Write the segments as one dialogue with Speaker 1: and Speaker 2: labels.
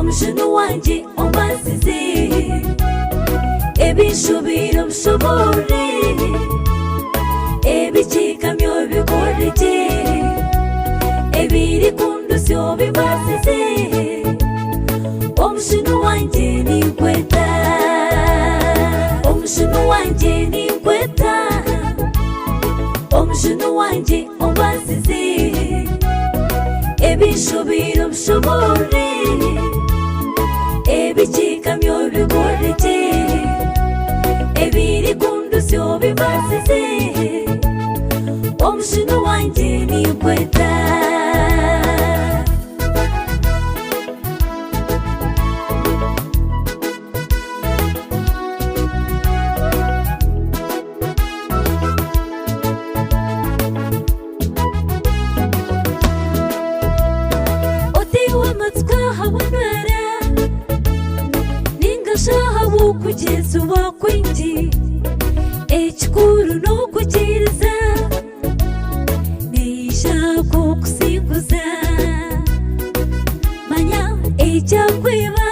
Speaker 1: Omujuni wangye ombasize ebinshubira obushobore ebikikamyo bikoreke ebiri kundusya obibasize Omujuni wangye ninkweta Omujuni wangye ninkweta Omujuni wangye ombasize ebinshubira obushobore ebikikamyo bikoreke ebiri kundusya obibasize Omujuni wangye ninkweta otiwa matsuka hawanwara ningashaha wokugeza wakwingi ekikuru n'okukiriza neishaka okusinguza manya ekyakweba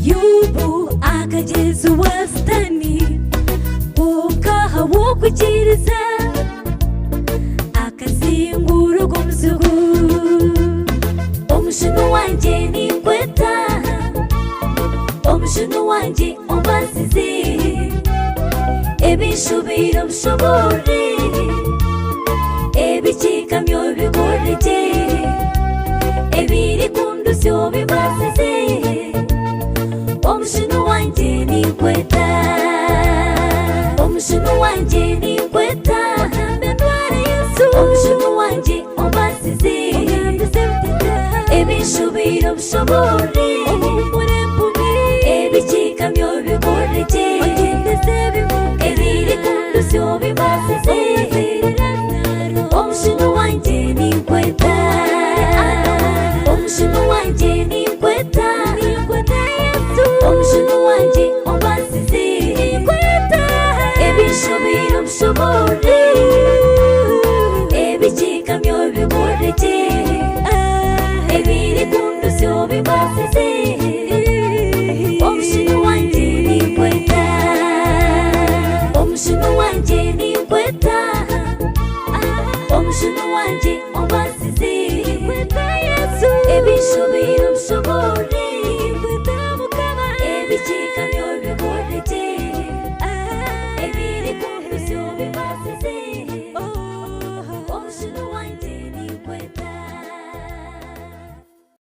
Speaker 1: yubu akagezi wasitani konkaha wokukiriza akazinguro k'omuzigu Omujuni wangye ninkweta Omujuni wangye ombasize ebinshubira obushobore ebikikamyo bikoreke ebiri kundusya obibasize Omujuni wangye ninkweta Omujuni wangye ninkweta Omujuni wangye ombasize ebinshubira obushobore